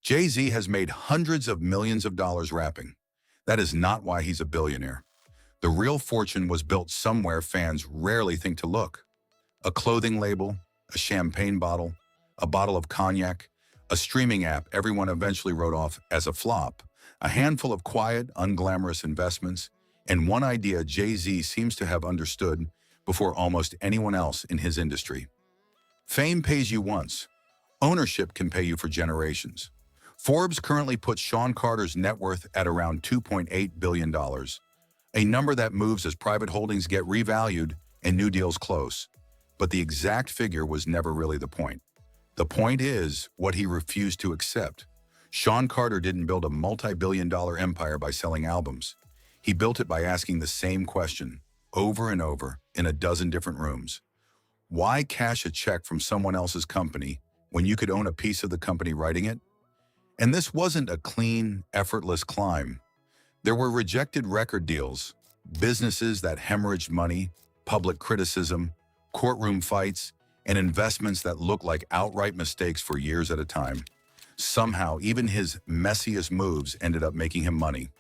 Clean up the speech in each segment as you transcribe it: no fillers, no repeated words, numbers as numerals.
Jay-Z has made hundreds of millions of dollars rapping. That is not why he's a billionaire. The real fortune was built somewhere fans rarely think to look. A clothing label, a champagne bottle, a bottle of cognac, a streaming app everyone eventually wrote off as a flop, a handful of quiet, unglamorous investments, and one idea Jay-Z seems to have understood before almost anyone else in his industry. Fame pays you once. Ownership can pay you for generations. Forbes currently puts Sean Carter's net worth at around $2.8 billion, a number that moves as private holdings get revalued and new deals close. But the exact figure was never really the point. The point is what he refused to accept. Sean Carter didn't build a multi-billion-dollar empire by selling albums. He built it by asking the same question, over and over, in a dozen different rooms. Why cash a check from someone else's company when you could own a piece of the company writing it? And this wasn't a clean, effortless climb. There were rejected record deals, businesses that hemorrhaged money, public criticism, courtroom fights, and investments that looked like outright mistakes for years at a time. Somehow, even his messiest moves ended up making him money.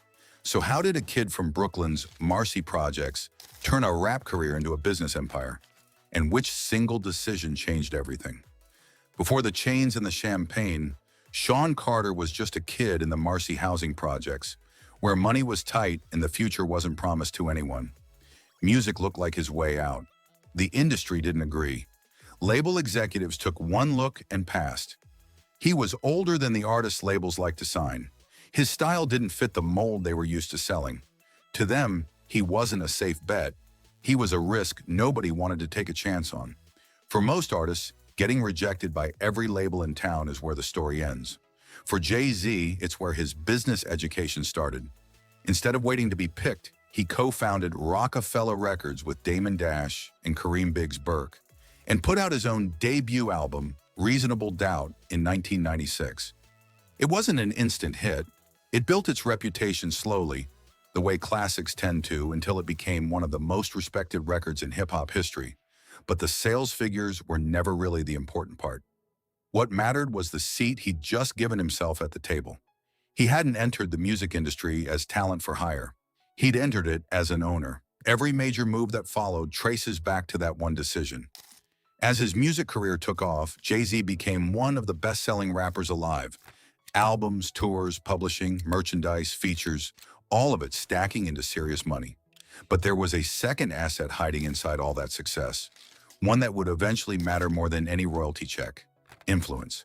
So how did a kid from Brooklyn's Marcy Projects turn a rap career into a business empire? And which single decision changed everything? Before the chains and the champagne, Sean Carter was just a kid in the Marcy housing projects, where money was tight and the future wasn't promised to anyone. Music looked like his way out. The industry didn't agree. Label executives took one look and passed. He was older than the artists labels like to sign. His style didn't fit the mold they were used to selling. To them, he wasn't a safe bet. He was a risk nobody wanted to take a chance on. For most artists, getting rejected by every label in town is where the story ends. For Jay-Z, it's where his business education started. Instead of waiting to be picked, he co-founded Roc-A-Fella Records with Damon Dash and Kareem Biggs Burke, and put out his own debut album, Reasonable Doubt, in 1996. It wasn't an instant hit. It built its reputation slowly, the way classics tend to, until it became one of the most respected records in hip-hop history. But the sales figures were never really the important part. What mattered was the seat he'd just given himself at the table. He hadn't entered the music industry as talent for hire. He'd entered it as an owner. Every major move that followed traces back to that one decision. As his music career took off, Jay-Z became one of the best-selling rappers alive. Albums, tours, publishing, merchandise, features, all of it stacking into serious money. But there was a second asset hiding inside all that success, one that would eventually matter more than any royalty check: influence.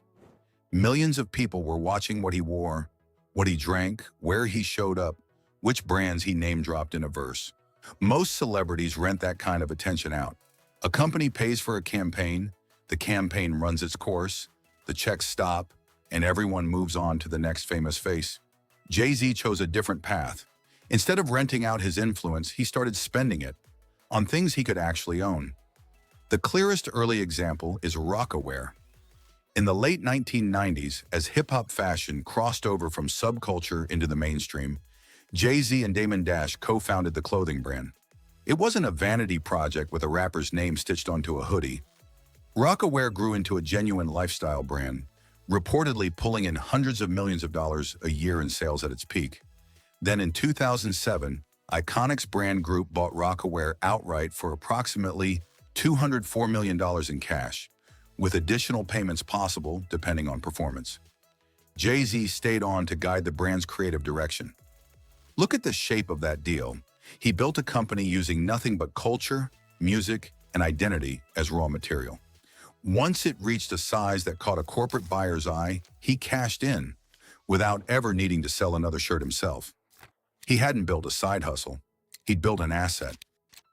Millions of people were watching what he wore, what he drank, where he showed up, which brands he name-dropped in a verse. Most celebrities rent that kind of attention out. A company pays for a campaign, the campaign runs its course, the checks stop, and everyone moves on to the next famous face. Jay-Z chose a different path. Instead of renting out his influence, he started spending it on things he could actually own. The clearest early example is Rocawear. In the late 1990s, as hip-hop fashion crossed over from subculture into the mainstream, Jay-Z and Damon Dash co-founded the clothing brand. It wasn't a vanity project with a rapper's name stitched onto a hoodie. Rocawear grew into a genuine lifestyle brand, reportedly pulling in hundreds of millions of dollars a year in sales at its peak. Then in 2007, Iconic's brand group bought Rocawear outright for approximately $204 million in cash, with additional payments possible depending on performance. Jay-Z stayed on to guide the brand's creative direction. Look at the shape of that deal. He built a company using nothing but culture, music, and identity as raw material. Once it reached a size that caught a corporate buyer's eye, he cashed in, without ever needing to sell another shirt himself. He hadn't built a side hustle. He'd built an asset.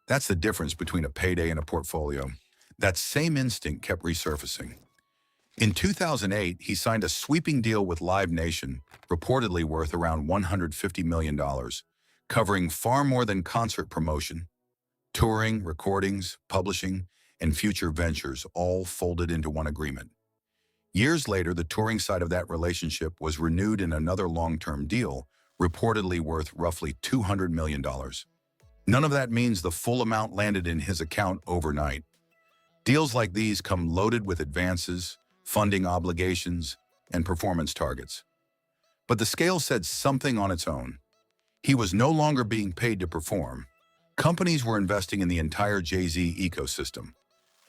That's the difference between a payday and a portfolio. That same instinct kept resurfacing. In 2008, he signed a sweeping deal with Live Nation, reportedly worth around $150 million, covering far more than concert promotion. Touring, recordings, publishing, and future ventures all folded into one agreement. Years later, the touring side of that relationship was renewed in another long-term deal, reportedly worth roughly $200 million. None of that means the full amount landed in his account overnight. Deals like these come loaded with advances, funding obligations, and performance targets. But the scale said something on its own. He was no longer being paid to perform. Companies were investing in the entire Jay-Z ecosystem.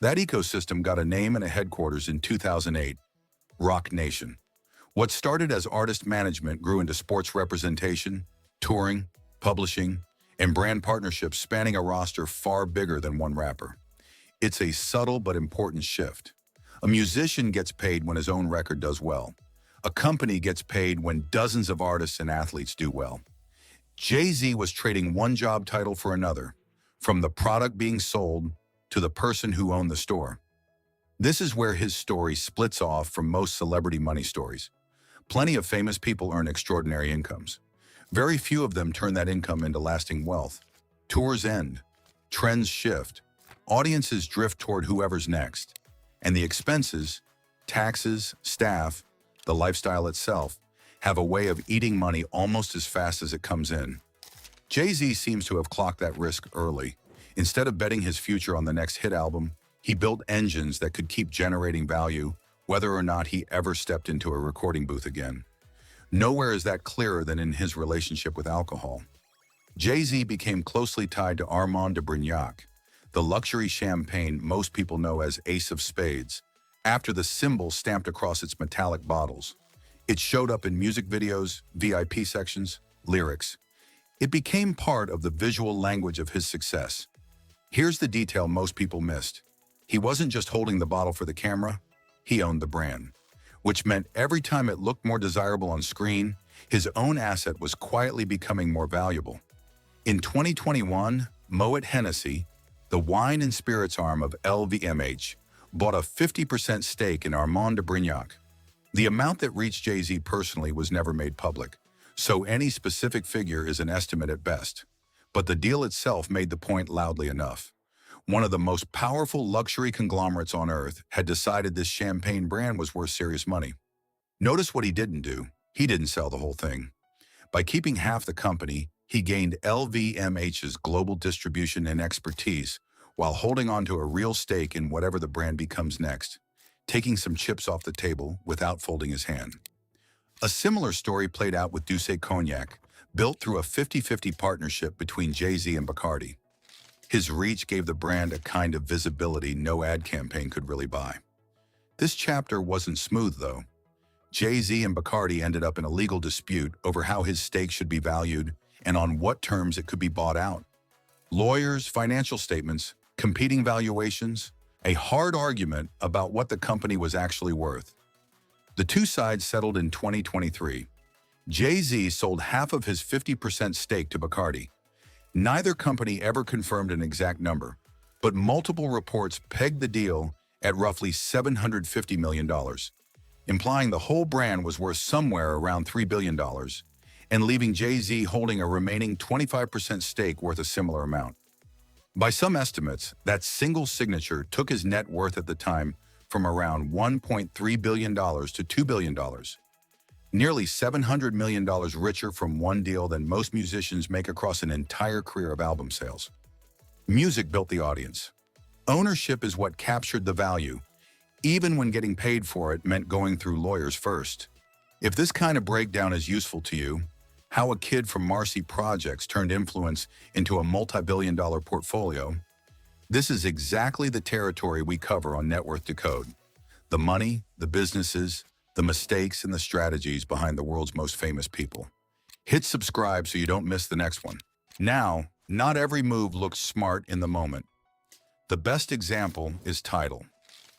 That ecosystem got a name and a headquarters in 2008, Roc Nation. What started as artist management grew into sports representation, touring, publishing, and brand partnerships spanning a roster far bigger than one rapper. It's a subtle but important shift. A musician gets paid when his own record does well. A company gets paid when dozens of artists and athletes do well. Jay-Z was trading one job title for another, from the product being sold to the person who owned the store. This is where his story splits off from most celebrity money stories. Plenty of famous people earn extraordinary incomes. Very few of them turn that income into lasting wealth. Tours end, trends shift, audiences drift toward whoever's next, and the expenses, taxes, staff, the lifestyle itself, have a way of eating money almost as fast as it comes in. Jay-Z seems to have clocked that risk early. Instead of betting his future on the next hit album, he built engines that could keep generating value, whether or not he ever stepped into a recording booth again. Nowhere is that clearer than in his relationship with alcohol. Jay-Z became closely tied to Armand de Brignac, the luxury champagne most people know as Ace of Spades, after the symbol stamped across its metallic bottles. It showed up in music videos, VIP sections, lyrics. It became part of the visual language of his success. Here's the detail most people missed. He wasn't just holding the bottle for the camera, he owned the brand, which meant every time it looked more desirable on screen, his own asset was quietly becoming more valuable. In 2021, Moet Hennessy, the wine and spirits arm of LVMH, bought a 50% stake in Armand de Brignac. The amount that reached Jay-Z personally was never made public, so any specific figure is an estimate at best. But the deal itself made the point loudly enough. One of the most powerful luxury conglomerates on earth had decided this champagne brand was worth serious money. Notice what he didn't do. He didn't sell the whole thing. By keeping half the company, he gained LVMH's global distribution and expertise while holding on to a real stake in whatever the brand becomes next, taking some chips off the table without folding his hand. A similar story played out with Douce Cognac, built through a 50-50 partnership between Jay-Z and Bacardi. His reach gave the brand a kind of visibility no ad campaign could really buy. This chapter wasn't smooth, though. Jay-Z and Bacardi ended up in a legal dispute over how his stake should be valued and on what terms it could be bought out. Lawyers, financial statements, competing valuations, a hard argument about what the company was actually worth. The two sides settled in 2023. Jay-Z sold half of his 50% stake to Bacardi. Neither company ever confirmed an exact number, but multiple reports pegged the deal at roughly $750 million, implying the whole brand was worth somewhere around $3 billion, and leaving Jay-Z holding a remaining 25% stake worth a similar amount. By some estimates, that single signature took his net worth at the time from around $1.3 billion to $2 billion. Nearly $700 million richer from one deal than most musicians make across an entire career of album sales. Music built the audience. Ownership is what captured the value, even when getting paid for it meant going through lawyers first. If this kind of breakdown is useful to you, how a kid from Marcy Projects turned influence into a multi-billion-dollar portfolio, this is exactly the territory we cover on Net Worth Decode. The money, the businesses, the mistakes, and the strategies behind the world's most famous people. Hit subscribe so you don't miss the next one. Now, not every move looks smart in the moment. The best example is Tidal.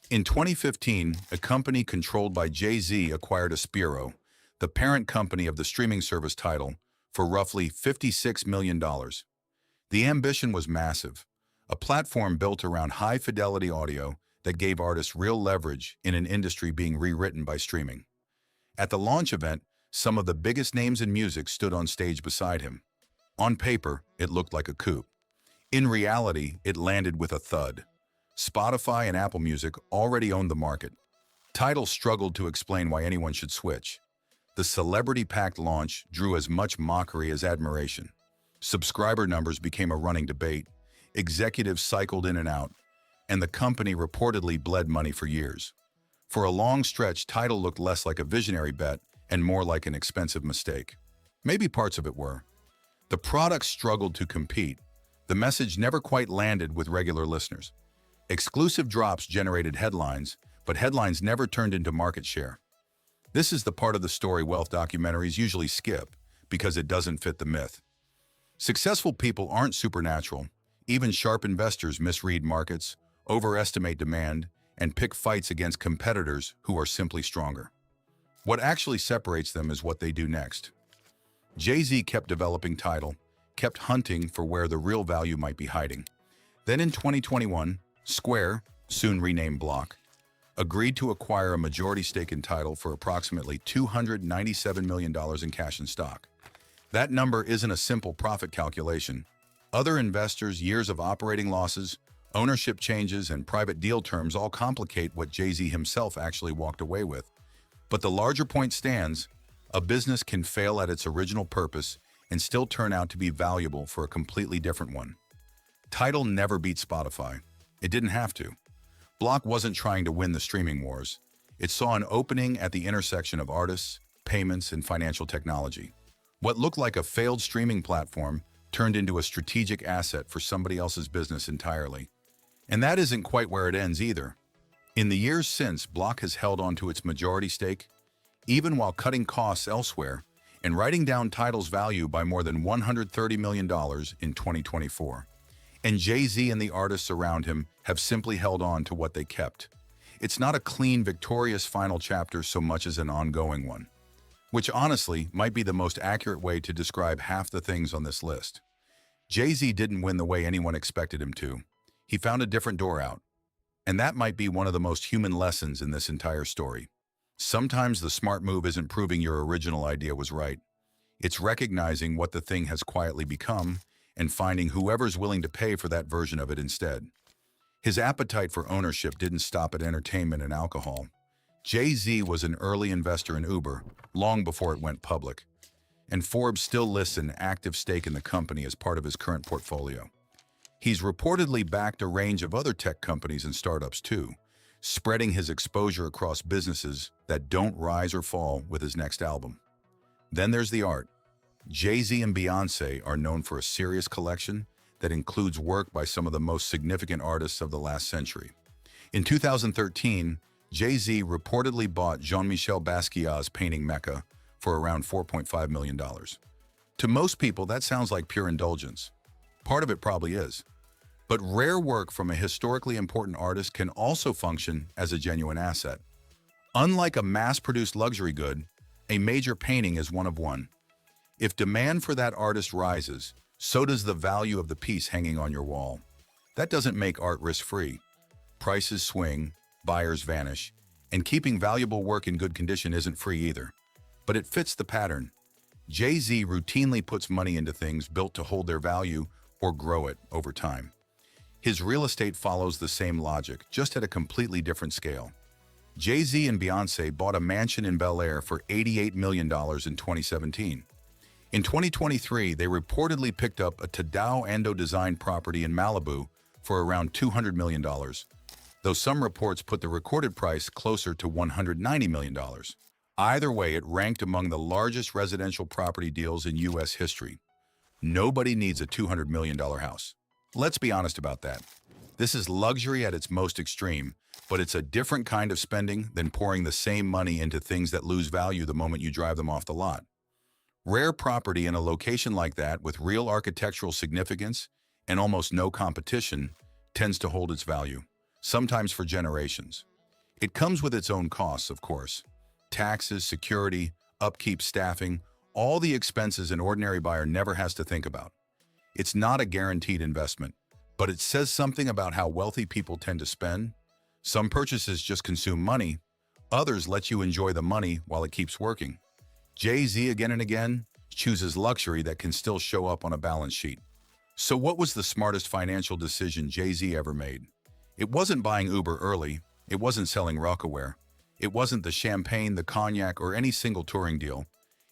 In 2015, a company controlled by Jay-Z acquired Aspiro, the parent company of the streaming service Tidal, for roughly $56 million. The ambition was massive, a platform built around high-fidelity audio that gave artists real leverage in an industry being rewritten by streaming. At the launch event, some of the biggest names in music stood on stage beside him. On paper, it looked like a coup. In reality, it landed with a thud. Spotify and Apple Music already owned the market. Tidal struggled to explain why anyone should switch. The celebrity-packed launch drew as much mockery as admiration. Subscriber numbers became a running debate, executives cycled in and out, and the company reportedly bled money for years. For a long stretch, Tidal looked less like a visionary bet and more like an expensive mistake. Maybe parts of it were. The product struggled to compete. The message never quite landed with regular listeners. Exclusive drops generated headlines, but headlines never turned into market share. This is the part of the story wealth documentaries usually skip because it doesn't fit the myth. Successful people aren't supernatural. Even sharp investors misread markets, overestimate demand, and pick fights against competitors who are simply stronger. What actually separates them is what they do next. Jay-Z kept developing Tidal, kept hunting for where the real value might be hiding. Then in 2021, Square, soon renamed Block, agreed to acquire a majority stake in Tidal for approximately $297 million in cash and stock. That number isn't a simple profit calculation. Other investors, years of operating losses, ownership changes, and private deal terms all complicate what Jay-Z himself actually walked away with. But the larger point stands: a business can fail at its original purpose and still turn out to be valuable for a completely different one. Tidal never beat Spotify. It didn't have to. Block wasn't trying to win the streaming wars. It saw an opening at the intersection of artists, payments, and financial technology. What looked like a failed streaming platform turned into a strategic asset for somebody else's business entirely. And that isn't quite where it ends either. In the years since, Block has held on to its majority stake, even while cutting costs elsewhere and writing down Tidal's value by more than $130 million in 2024. And Jay-Z and the artists around him have simply held on to what they kept. It's not a clean, victorious final chapter so much as an ongoing one, which honestly might be the most accurate way to describe half the things on this list. Jay-Z didn't win the way anyone expected him to. He found a different door out. And that might be one of the most human lessons in this entire story. Sometimes the smart move isn't proving your original idea was right. It's recognizing what the thing has quietly become and finding whoever's willing to pay for that version of it instead. His appetite for ownership didn't stop at entertainment and alcohol. Jay-Z was an early investor in Uber, long before it went public. And Forbes still lists an active stake in the company as part of his current portfolio. He's reportedly backed a range of other tech companies and startups too, spreading his exposure across businesses that don't rise or fall with his next album. Then there's the art. Jay-Z and Beyoncé are known for a serious collection that includes work by some of the most significant artists of the last century. In 2013, Jay-Z reportedly bought Jean-Michel Basquiat's painting Mecca for around $4.5 million. To most people, that sounds like pure indulgence. Part of it probably is. But rare work from a historically important artist can also function as a genuine asset. Unlike a mass-produced luxury good, a major painting is one of one. If demand for that artist rises, so does the value of the piece hanging on your wall. That doesn't make art risk-free. Prices swing, buyers vanish, and keeping valuable work in good condition isn't free either. But it fits the pattern. Jay-Z routinely puts money into things built to hold their value or grow it over time. His real estate follows the same logic, just at a completely different scale. Jay-Z and Beyoncé bought a mansion in Bel Air for $88 million in 2017. In 2023, they reportedly picked up a Tidal Ando-designed property in Malibu for around $200 million, though some reports put the recorded price closer to $190 million. Either way, it ranked among the largest residential property deals in U.S. history. Nobody needs a $200 million house. Let's be honest about that. This is luxury at its most extreme, but it's a different kind of spending than pouring the same money into things that lose value the moment you drive them off the lot. Rare property in a location like that with real architectural significance and almost no competition tends to hold its value, sometimes for generations. It comes with its own costs, of course. Taxes, security, upkeep, staffing, all the expenses an ordinary buyer never has to think about. It's not a guaranteed investment, but it says something about how wealthy people tend to spend. Some purchases just consume money. Others let you enjoy the money while it keeps working. Jay-Z again and again chooses luxury that can still show up on a balance sheet. So what was the smartest financial decision Jay-Z ever made? It wasn't buying Uber early. It wasn't selling Rocawear. It wasn't the champagne, the cognac, or any single touring deal.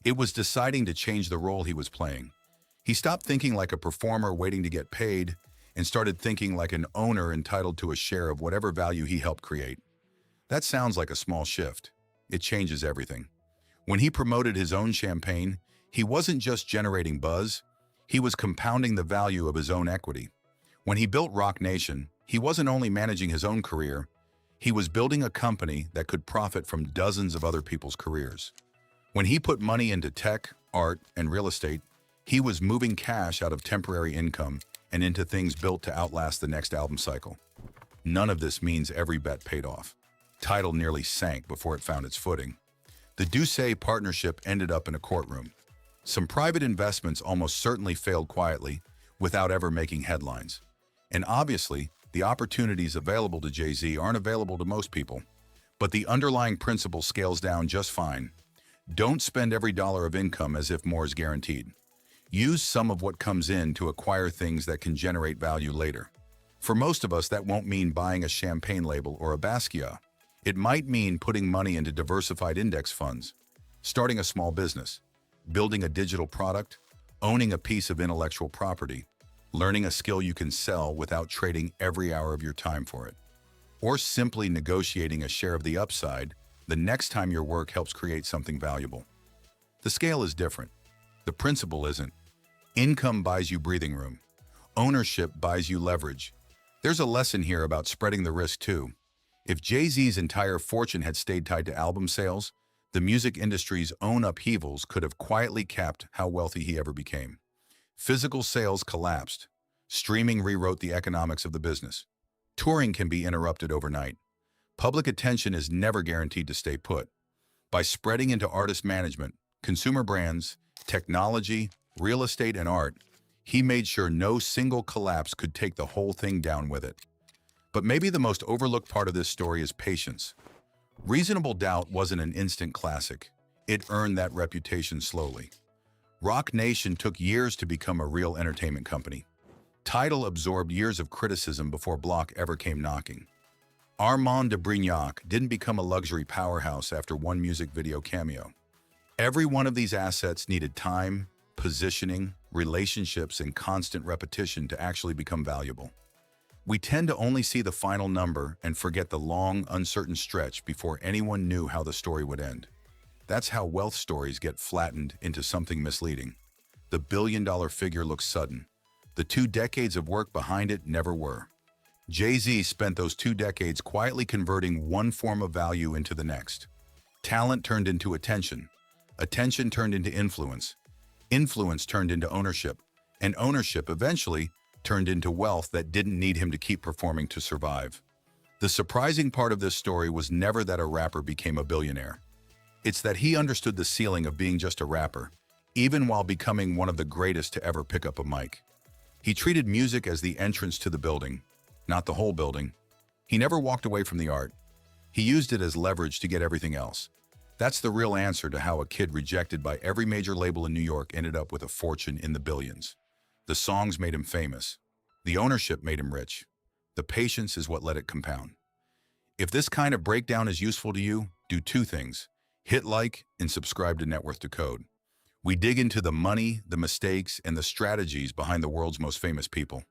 It was deciding to change the role he was playing. He stopped thinking like a performer waiting to get paid and started thinking like an owner entitled to a share of whatever value he helped create. That sounds like a small shift. It changes everything. When he promoted his own champagne, he wasn't just generating buzz, he was compounding the value of his own equity. When he built Roc Nation, he wasn't only managing his own career, he was building a company that could profit from dozens of other people's careers. When he put money into tech, art, and real estate, he was moving cash out of temporary income and into things built to outlast the next album cycle. None of this means every bet paid off. Tidal nearly sank before it found its footing. The Duce partnership ended up in a courtroom. Some private investments almost certainly failed quietly without ever making headlines. And obviously, the opportunities available to Jay-Z aren't available to most people. But the underlying principle scales down just fine. Don't spend every dollar of income as if more is guaranteed. Use some of what comes in to acquire things that can generate value later. For most of us, that won't mean buying a champagne label or a Basquiat. It might mean putting money into diversified index funds, starting a small business, building a digital product, owning a piece of intellectual property, learning a skill you can sell without trading every hour of your time for it, or simply negotiating a share of the upside the next time your work helps create something valuable. The scale is different. The principle isn't. Income buys you breathing room. Ownership buys you leverage. There's a lesson here about spreading the risk too. If Jay-Z's entire fortune had stayed tied to album sales, the music industry's own upheavals could have quietly capped how wealthy he ever became. Physical sales collapsed. Streaming rewrote the economics of the business. Touring can be interrupted overnight. Public attention is never guaranteed to stay put. By spreading into artist management, consumer brands, technology, real estate, and art, he made sure no single collapse could take the whole thing down with it. But maybe the most overlooked part of this story is patience. Reasonable Doubt wasn't an instant classic. It earned that reputation slowly. Roc Nation took years to become a real entertainment company. Tidal absorbed years of criticism before Block ever came knocking. Armand de Brignac didn't become a luxury powerhouse after one music video cameo. Every one of these assets needed time, positioning, relationships, and constant repetition to actually become valuable. We tend to only see the final number and forget the long, uncertain stretch before anyone knew how the story would end. That's how wealth stories get flattened into something misleading. The billion-dollar figure looks sudden. The 2 decades of work behind it never were. Jay-Z spent those 2 decades quietly converting one form of value into the next. Talent turned into attention. Attention turned into influence. Influence turned into ownership. And ownership eventually turned into wealth that didn't need him to keep performing to survive. The surprising part of this story was never that a rapper became a billionaire. It's that he understood the ceiling of being just a rapper, even while becoming one of the greatest to ever pick up a mic. He treated music as the entrance to the building, not the whole building. He never walked away from the art. He used it as leverage to get everything else. That's the real answer to how a kid rejected by every major label in New York ended up with a fortune in the billions. The songs made him famous. The ownership made him rich. The patience is what let it compound. If this kind of breakdown is useful to you, do 2 things. Hit like and subscribe to Net Worth Decode. We dig into the money, the mistakes, and the strategies behind the world's most famous people.